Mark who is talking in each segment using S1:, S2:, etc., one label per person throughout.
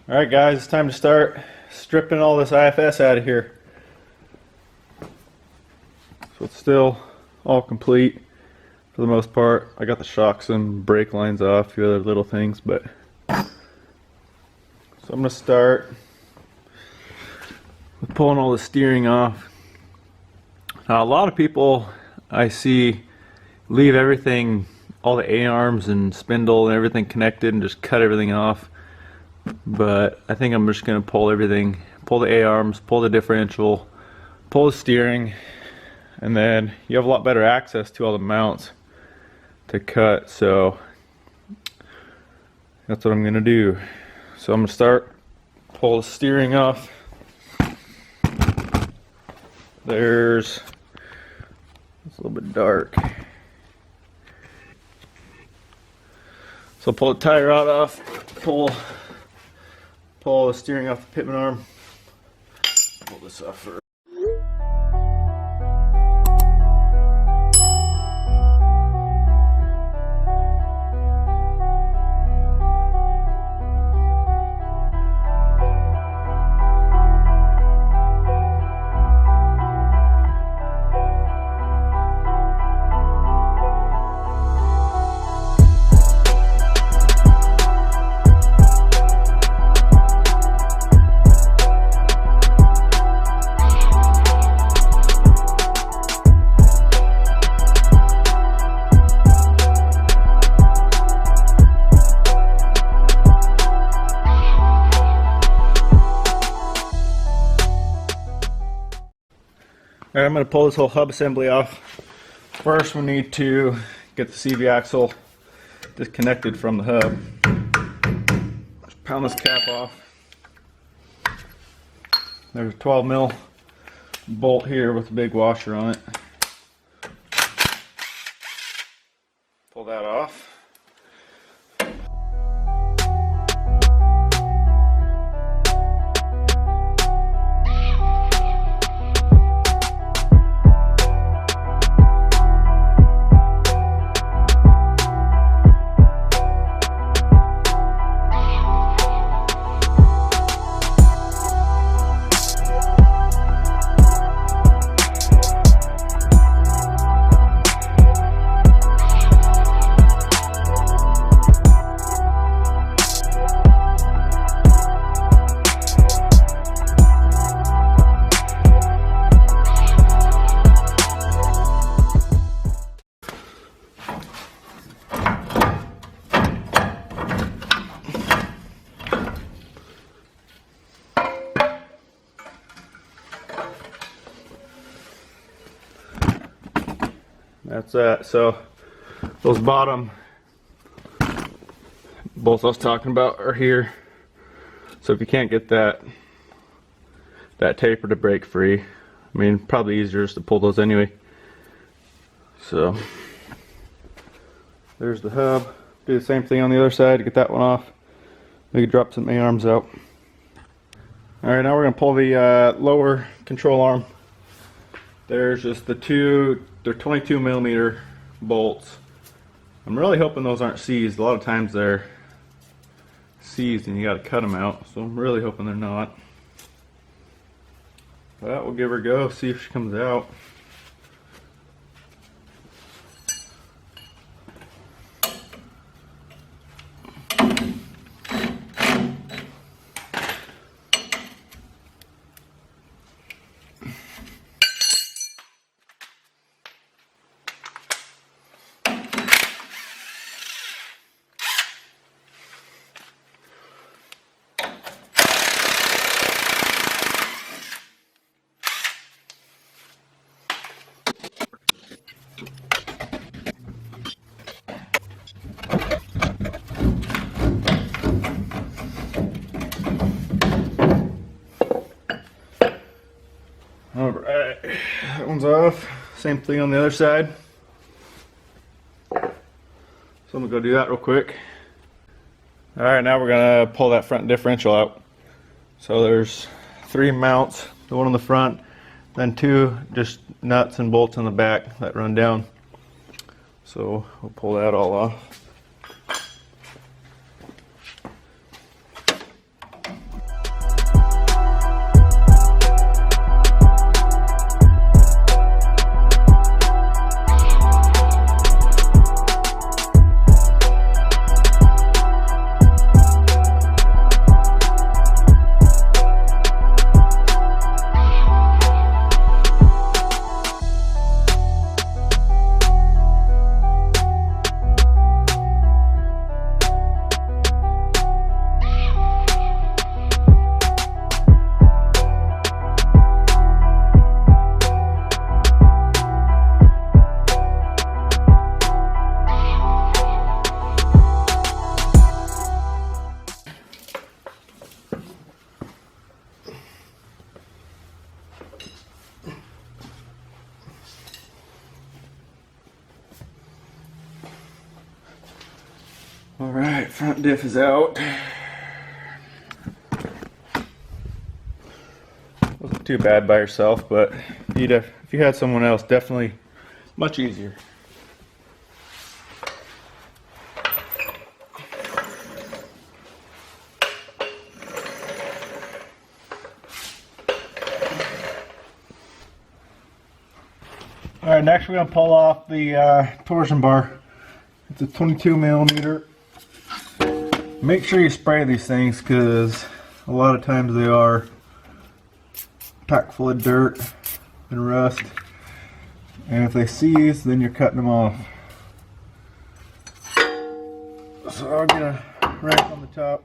S1: Alright guys, it's time to start stripping all this IFS out of here. So it's still all complete for the most part. I got the shocks and brake lines off, a few other little things, but so I'm going to start with pulling all the steering off. Now a lot of people I see leave everything, all the A-arms and spindle and everything connected and just cut everything off. But I think I'm just going to pull everything, pull the A-arms, pull the differential, pull the steering, and then you have a lot better access to all the mounts to cut. So that's what I'm going to do. So I'm going to start, pull the steering off. It's a little bit dark. So pull the tie rod off, pull the steering off the pitman arm. Pull this off first. Alright, I'm going to pull this whole hub assembly off. First we need to get the CV axle disconnected from the hub. Just pound this cap off. There's a 12mm bolt here with a big washer on it. Pull that off. That's that. So those bottom bolts I was talking about are here. So if you can't get that taper to break free, I mean, probably easier just to pull those anyway. So there's the hub. Do the same thing on the other side to get that one off. Maybe drop some A-arms out. Alright, now we're going to pull the lower control arm. There's just the they're 22mm bolts. I'm really hoping those aren't seized. A lot of times they're seized and you got to cut them out. So I'm really hoping they're not. But we'll give her a go, see if she comes out. Alright, that one's off. Same thing on the other side. So I'm gonna go do that real quick. Alright, now we're gonna pull that front differential out. So there's 3 mounts, the one on the front, then 2 just nuts and bolts on the back that run down. So we'll pull that all off. Front diff is out. Wasn't too bad by yourself, but if you had someone else, definitely much easier. Alright, next we're going to pull off the torsion bar. It's a 22 millimeter. Make sure you spray these things because a lot of times they are packed full of dirt and rust. And if they seize, then you're cutting them off. So I'll get a rack on the top.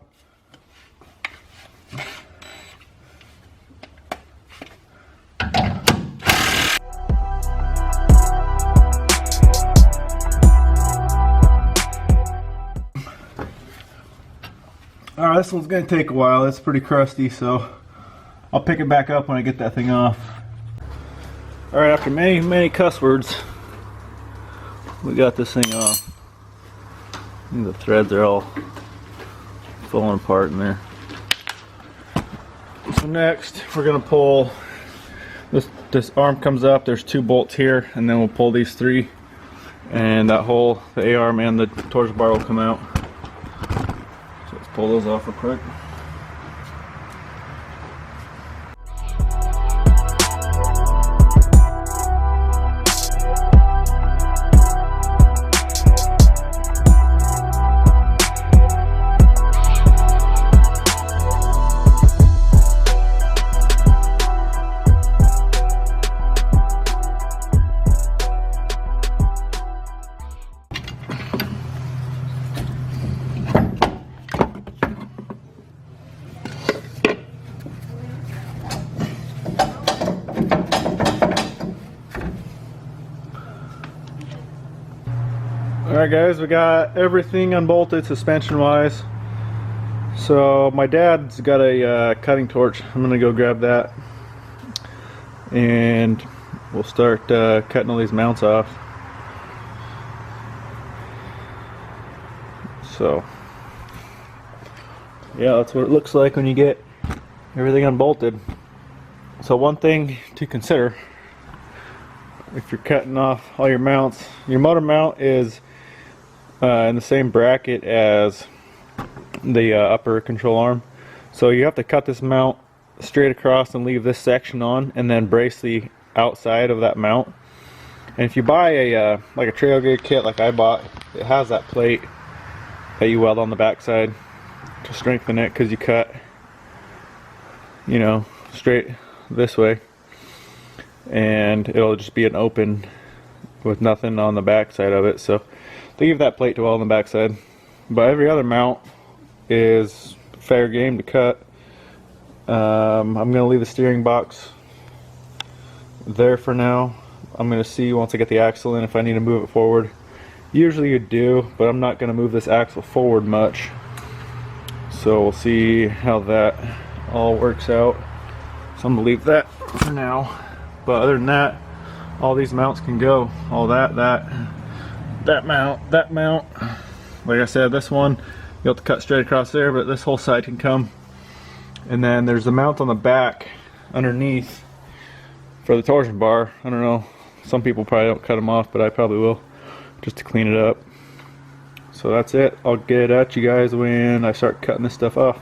S1: Alright, this one's going to take a while. It's pretty crusty, so I'll pick it back up when I get that thing off. Alright, after many cuss words, we got this thing off. The threads are all falling apart in there. So next, we're going to pull, this arm comes up, there's 2 bolts here, and then we'll pull these 3, and that hole, the A-arm and the torsion bar will come out. Pull those off real quick. Alright guys, we got everything unbolted suspension wise. So my dad's got a cutting torch. I'm gonna go grab that and we'll start cutting all these mounts off. So yeah, that's what it looks like when you get everything unbolted. So one thing to consider if you're cutting off all your mounts, your motor mount is in the same bracket as the upper control arm, so you have to cut this mount straight across and leave this section on, and then brace the outside of that mount. And if you buy a like a trail gauge kit like I bought, it has that plate that you weld on the backside to strengthen it, because you cut, you know, straight this way and it'll just be an open with nothing on the backside of it. So they give that plate to weld on the backside, but every other mount is fair game to cut. I'm going to leave the steering box there for now. I'm going to see once I get the axle in if I need to move it forward. Usually you do, but I'm not going to move this axle forward much. So we'll see how that all works out. So I'm going to leave that for now. But other than that, all these mounts can go. All that mount, that mount. Like I said, this one, you'll have to cut straight across there, but this whole side can come. And then there's the mount on the back underneath for the torsion bar. I don't know, some people probably don't cut them off, but I probably will, just to clean it up. So that's it. I'll get at you guys when I start cutting this stuff off.